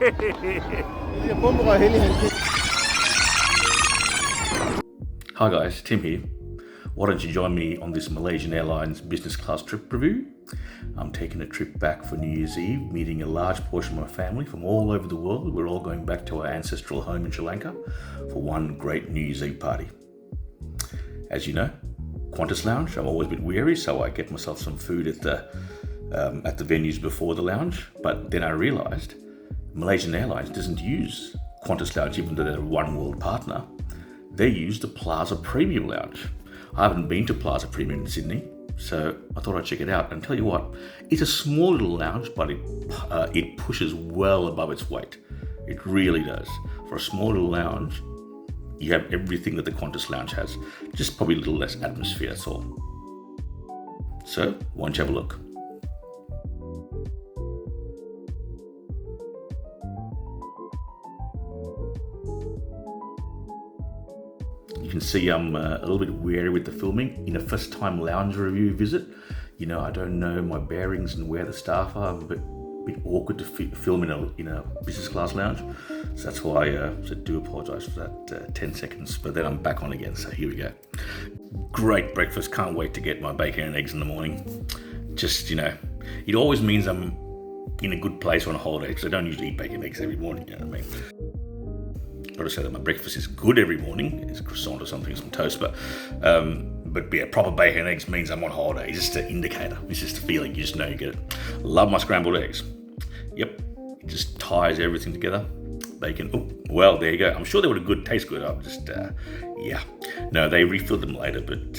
Hi guys, Tim here. Why don't you join me on this Malaysian Airlines business class trip review? I'm taking a trip back for New Year's Eve, meeting a large portion of my family from all over the world. We're all going back to our ancestral home in Sri Lanka for one great New Year's Eve party. As you know, Qantas Lounge, I'm always a bit weary, so I get myself some food at the venues before the lounge. But then I realised Malaysian Airlines doesn't use Qantas Lounge, even though they're a one world partner. They use the Plaza Premium Lounge. I haven't been to Plaza Premium in Sydney, so I thought I'd check it out. And tell you what, it's a small little lounge, but it pushes well above its weight. It really does. For a small little lounge, you have everything that the Qantas Lounge has, just probably a little less atmosphere, that's all. So, why don't you have a look? You can see I'm a little bit wary with the filming. In a first time lounge review visit, I don't know my bearings and where the staff are. I'm a bit awkward to film in a business class lounge. So that's why I do apologise for that 10 seconds, but then I'm back on again, so here we go. Great breakfast, can't wait to get my bacon and eggs in the morning. Just, it always means I'm in a good place on a holiday, because I don't usually eat bacon and eggs every morning, you know what I mean? Got to say that my breakfast is good every morning. It's croissant or something, some toast, but yeah, proper bacon and eggs means I'm on holiday. It's just an indicator. It's just a feeling. You just know you get it. Love my scrambled eggs. Yep, it just ties everything together. Bacon. Oh, well, there you go. I'm sure they would have taste good. I'm just, yeah. No, they refilled them later, but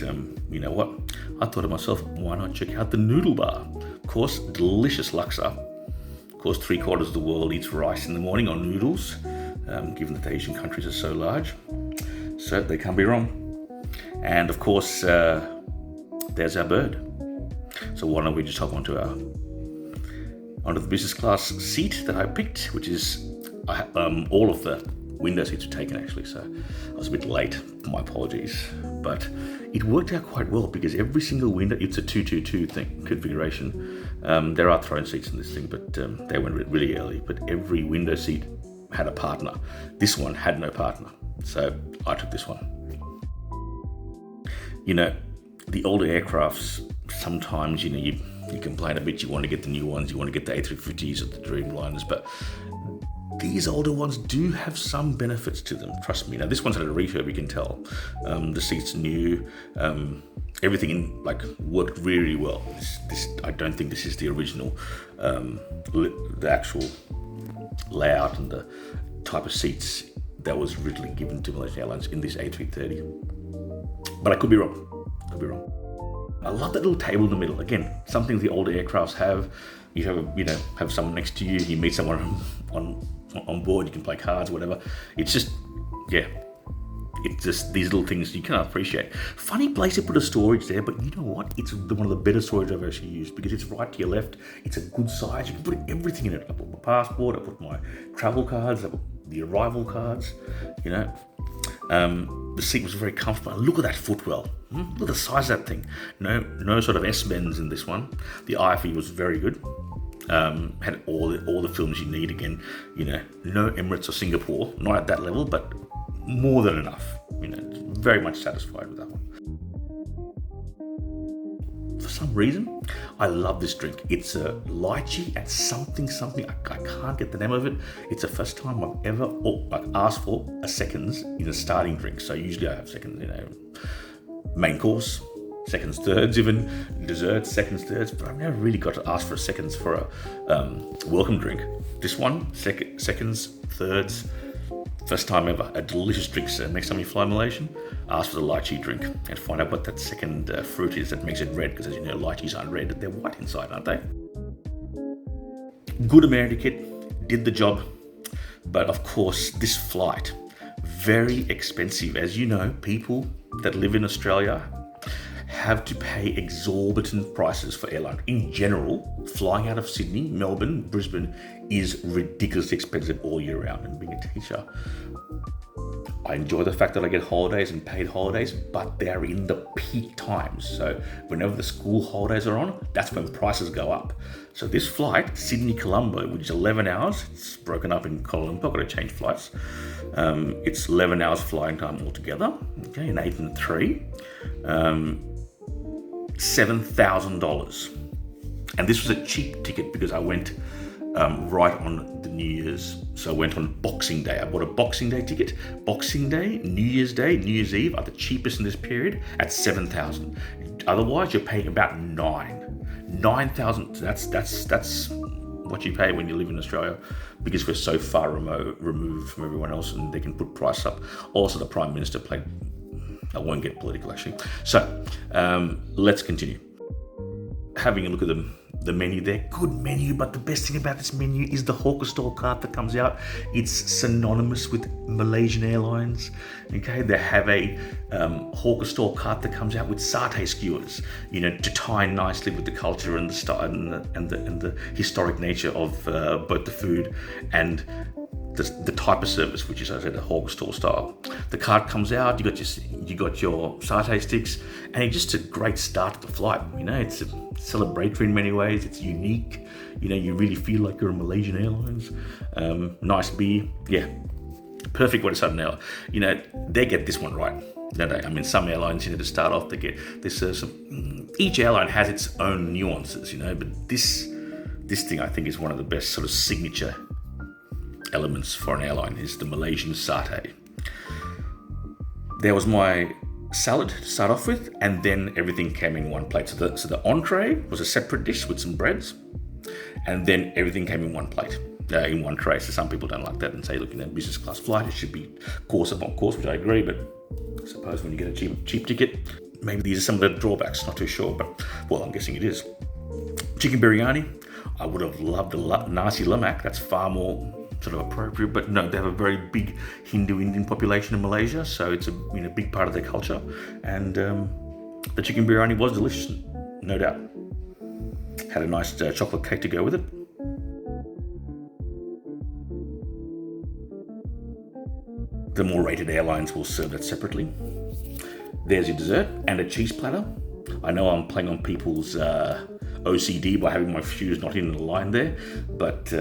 you know what? I thought to myself, why not check out the noodle bar? Of course, delicious laksa. Of course, 3/4 of the world eats rice in the morning on noodles. Given that the Asian countries are so large, so they can't be wrong. And of course, there's our bird. So why don't we just hop onto the business class seat that I picked, which is all of the window seats were taken actually. So I was a bit late. My apologies, but it worked out quite well because every single window, it's a 2-2-2 configuration. There are throne seats in this thing, but they went really early. But every window seat had a partner. This one had no partner, so I took this one. The older aircrafts, sometimes you complain a bit, you want to get the new ones, you want to get the A350s or the Dreamliners, but these older ones do have some benefits to them, trust me. Now this one's had a refurb, you can tell. The seats new, everything worked really well. This I don't think this is the original, the actual layout and the type of seats that was originally given to Malaysian Airlines in this A330. But I could be wrong. I love that little table in the middle. Again, something the older aircrafts have. You have someone next to you, you meet someone on board, you can play cards, whatever. It's just, yeah. It's just these little things you cannot appreciate. Funny place to put a storage there, but you know what? It's one of the better storage I've actually used because it's right to your left. It's a good size. You can put everything in it. I put my passport, I put my travel cards, I put the arrival cards, The seat was very comfortable. Look at that footwell. Look at the size of that thing. No sort of S-bends in this one. The IFE was very good. Had all the films you need again. No Emirates or Singapore, not at that level, but more than enough. Very much satisfied with that one. For some reason, I love this drink. It's a lychee and something. I can't get the name of it. It's the first time I've ever asked for a seconds in a starting drink. So usually I have seconds, main course, seconds, thirds, even desserts, seconds, thirds. But I've never really got to ask for a seconds for a welcome drink. This one, seconds, thirds. First time ever, a delicious drink. So next time you fly Malaysian, ask for the lychee drink and find out what that second fruit is that makes it red, because as you know, lychees aren't red, they're white inside, aren't they? Good American kit, did the job, but of course this flight, very expensive. As you know, people that live in Australia have to pay exorbitant prices for airline. In general, flying out of Sydney, Melbourne, Brisbane is ridiculously expensive all year round. And being a teacher, I enjoy the fact that I get holidays and paid holidays, but they're in the peak times. So whenever the school holidays are on, that's when prices go up. So this flight, Sydney-Colombo, which is 11 hours, it's broken up in Kuala Lumpur, I've got to change flights. It's 11 hours flying time altogether, okay, an 8 and 3, $7,000. And this was a cheap ticket because I went right on the New Year's. So I went on Boxing Day. I bought a Boxing Day ticket. Boxing Day, New Year's Eve are the cheapest in this period at $7,000. Otherwise, you're paying about $9,000. That's what you pay when you live in Australia, because we're so far removed from everyone else, and they can put price up. Also, the Prime Minister played. I won't get political actually. So let's continue. Having a look at the menu there, good menu, but the best thing about this menu is the hawker stall cart that comes out. It's synonymous with Malaysian Airlines. Okay, they have a hawker stall cart that comes out with satay skewers, to tie nicely with the culture and the style and the historic nature of both the food and the type of service, which is, as I said, a hawker stall style. The cart comes out, you got your satay sticks, and it's just a great start to the flight. It's celebratory in many ways. It's unique. You really feel like you're in Malaysian Airlines. Nice beer, yeah, perfect way to start an airline. They get this one right. Don't they? I mean, some airlines, to start off, they get this. Each airline has its own nuances, but this thing I think is one of the best sort of signature elements for an airline is the Malaysian satay. There was my salad to start off with, and then everything came in one plate. So the entree was a separate dish with some breads, and then everything came in one plate, in one tray. So some people don't like that and say, look, business class flight, it should be course upon course, which I agree, but I suppose when you get a cheap ticket, maybe these are some of the drawbacks, not too sure, but well, I'm guessing it is. Chicken biryani, I would have loved a nasi lemak. That's far more sort of appropriate, but no, they have a very big Hindu Indian population in Malaysia, so it's a big part of their culture, and the chicken biryani was delicious, no doubt. Had a nice chocolate cake to go with it. The more rated airlines will serve that separately. There's your dessert and a cheese platter. I know I'm playing on people's OCD by having my shoes not in the line there, but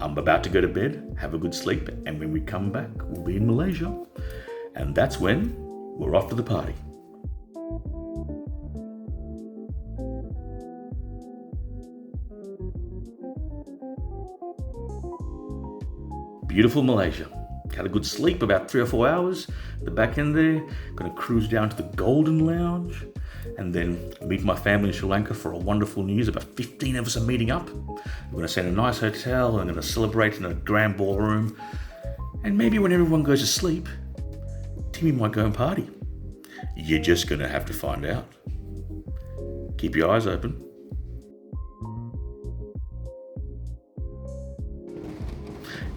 I'm about to go to bed, have a good sleep, and when we come back, we'll be in Malaysia. And that's when we're off to the party. Beautiful Malaysia. Had a good sleep, about 3 or 4 hours. The back end there, gonna cruise down to the Golden Lounge, and then meet my family in Sri Lanka for a wonderful New Year's. About 15 of us are meeting up. We're going to stay in a nice hotel. I'm going to celebrate in a grand ballroom. And maybe when everyone goes to sleep, Timmy might go and party. You're just going to have to find out. Keep your eyes open.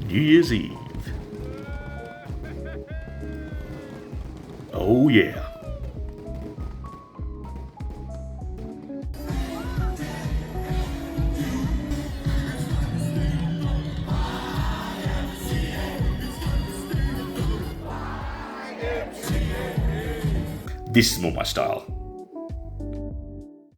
New Year's Eve. Oh yeah. This is more my style.